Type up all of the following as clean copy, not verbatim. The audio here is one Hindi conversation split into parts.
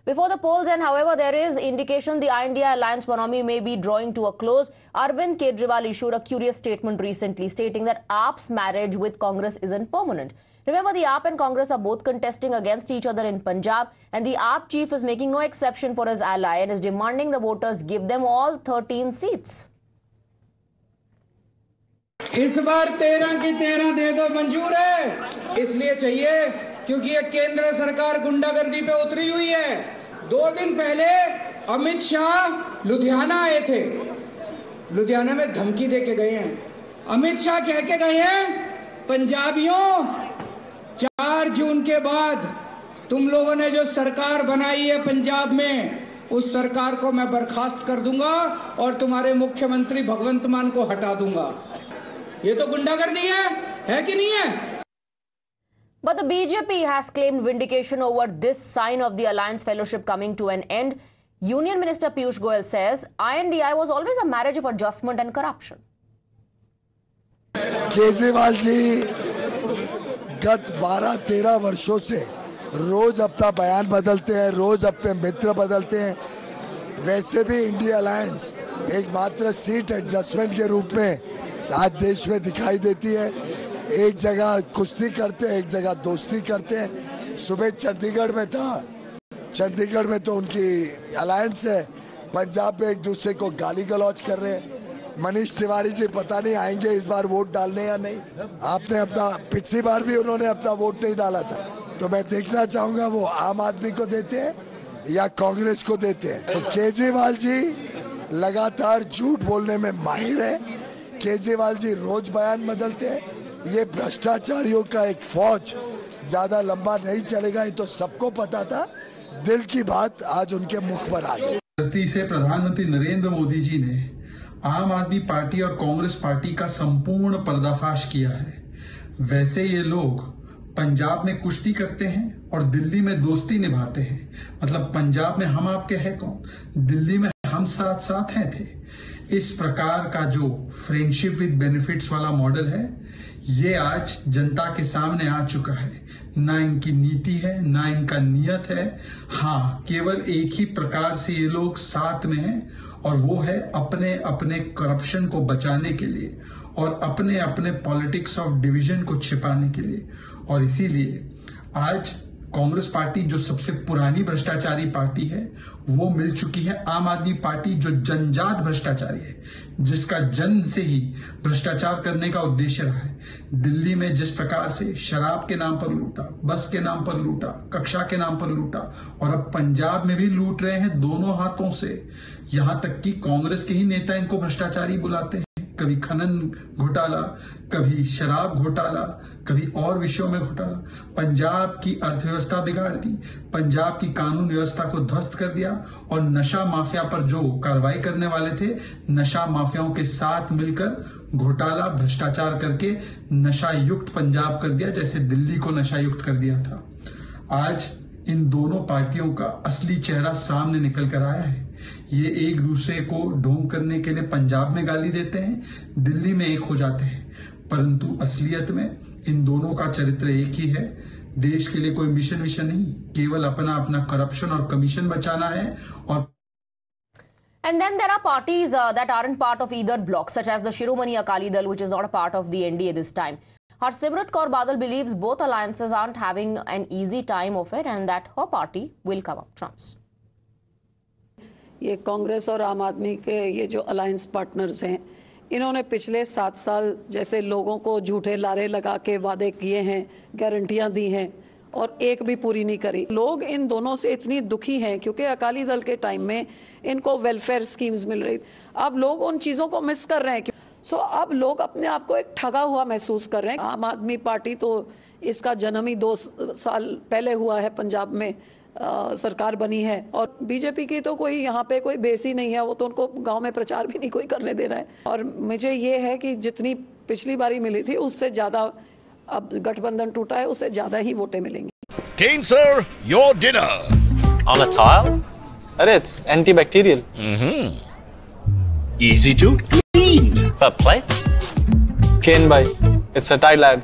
Before the polls end, however, there is indication the India alliance economy may be drawing to a close. Arvind Kejriwal issued a curious statement recently stating that AAP's marriage with Congress isn't permanent. Remember, the AAP and Congress are both contesting against each other in Punjab, and the AAP chief is making no exception for his ally and is demanding the voters give them all 13 seats. इस बार 13 की 13 दे दो, मंजूर है। इसलिए चाहिए क्योंकि ये केंद्र सरकार गुंडागर्दी पे उतरी हुई है। 2 दिन पहले अमित शाह लुधियाना आए थे, लुधियाना में धमकी दे के गए हैं। अमित शाह कह के गए हैं, पंजाबियों 4 जून के बाद तुम लोगों ने जो सरकार बनाई है पंजाब में, उस सरकार को मैं बर्खास्त कर दूंगा और तुम्हारे मुख्यमंत्री भगवंत मान को हटा दूंगा। ये तो गुंडागर्दी है कि नहीं है? But the BJP has claimed vindication over this sign of the alliance fellowship coming to an end. Union Minister Piyush Goyal says INDI was always a marriage of adjustment and corruption. Kejriwal ji गत 12-13 वर्षों से रोज अपना बयान बदलते हैं, रोज अपने मित्र बदलते हैं। वैसे भी इंडिया अलायंस एकमात्र सीट एडजस्टमेंट के रूप में आज देश में दिखाई देती है। एक जगह कुश्ती करते हैं, एक जगह दोस्ती करते हैं। सुबह चंडीगढ़ में था, चंडीगढ़ में तो उनकी अलायंस है, पंजाब में एक दूसरे को गाली गलौज कर रहे हैं। मनीष तिवारी जी पता नहीं आएंगे इस बार वोट डालने या नहीं। आपने अपना, पिछली बार भी उन्होंने अपना वोट नहीं डाला था, तो मैं देखना चाहूंगा वो आम आदमी को देते हैं या कांग्रेस को देते हैं। तो केजरीवाल जी लगातार झूठ बोलने में माहिर है। केजरीवाल जी रोज बयान बदलते हैं। ये भ्रष्टाचारियों का एक फौज ज्यादा लंबा नहीं चलेगा, ये तो सबको पता था। दिल की बात आज उनके मुख पर आ गई। धरती से प्रधानमंत्री नरेंद्र मोदी जी ने आम आदमी पार्टी और कांग्रेस पार्टी का संपूर्ण पर्दाफाश किया है। वैसे ये लोग पंजाब में कुश्ती करते हैं और दिल्ली में दोस्ती निभाते हैं। मतलब पंजाब में हम आपके हैं कौन, दिल्ली में हम साथ साथ हैं थे। इस प्रकार का जो फ्रेंडशिप विद बेनिफिट्स वाला मॉडल है, ये आज जनता के सामने आ चुका है। ना इनकी नीति है, ना इनका नियत है। हाँ, केवल एक ही प्रकार से ये लोग साथ में हैं, और वो है अपने अपने करप्शन को बचाने के लिए और अपने अपने पॉलिटिक्स ऑफ डिवीजन को छिपाने के लिए। और इसीलिए आज कांग्रेस पार्टी जो सबसे पुरानी भ्रष्टाचारी पार्टी है, वो मिल चुकी है आम आदमी पार्टी जो जनजात भ्रष्टाचारी है, जिसका जन्म से ही भ्रष्टाचार करने का उद्देश्य रहा है। दिल्ली में जिस प्रकार से शराब के नाम पर लूटा, बस के नाम पर लूटा, कक्षा के नाम पर लूटा, और अब पंजाब में भी लूट रहे हैं दोनों हाथों से। यहां तक कि कांग्रेस के ही नेता इनको भ्रष्टाचारी बुलाते हैं। कभी खनन घोटाला, कभी शराब घोटाला, कभी और विषयों में घोटाला। पंजाब की अर्थव्यवस्था बिगाड़ दी, पंजाब की कानून व्यवस्था को ध्वस्त कर दिया, और नशा माफिया पर जो कार्रवाई करने वाले थे, नशा माफियाओं के साथ मिलकर घोटाला भ्रष्टाचार करके नशा युक्त पंजाब कर दिया, जैसे दिल्ली को नशा युक्त कर दिया था। आज इन दोनों पार्टियों का असली चेहरा सामने निकल कर आया है। ये एक दूसरे को ढोंग करने के लिए पंजाब में गाली देते हैं, दिल्ली में एक हो जाते हैं, परंतु असलियत में इन दोनों का चरित्र एक ही है। देश के लिए कोई मिशन नहीं, केवल अपना अपना करप्शन और कमीशन बचाना है। और And then there are parties that aren't part of either bloc, such as the Shiromani Akali Dal, which is not a part of the NDA this time. Harsimrat Kaur Badal believes both alliances aren't having an easy time of it and that her party will come up trumps. ये कांग्रेस और आम आदमी के ये जो अलायंस पार्टनर्स हैं, इन्होंने पिछले 7 साल जैसे लोगों को झूठे लारे लगा के वादे किए हैं, गारंटियां दी हैं, और एक भी पूरी नहीं करी। लोग इन दोनों से इतनी दुखी हैं क्योंकि अकाली दल के टाइम में इनको वेलफेयर स्कीम्स मिल रही, अब लोग उन चीज़ों को मिस कर रहे हैं। सो अब लोग अपने आप को एक ठगा हुआ महसूस कर रहे हैं। आम आदमी पार्टी तो इसका जन्म ही 2 साल पहले हुआ है, पंजाब में सरकार बनी है, और बीजेपी की तो कोई यहाँ पे कोई बेस ही नहीं है। वो तो उनको गांव में प्रचार भी नहीं कोई करने दे रहा है। और मुझे ये है कि जितनी पिछली बारी मिली थी उससे ज्यादा अब गठबंधन टूटा है, उससे ज्यादा ही वोटें मिलेंगी। Kane sir, your dinner. On a tile? Arey, it's antibacterial. Easy to clean. But plates? Kane bhai, it's a tile ad.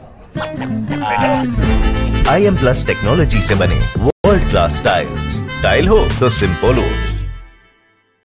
IM Plus technology से बने वर्ल्ड क्लास टाइल्स। टाइल हो तो सिंपल हो।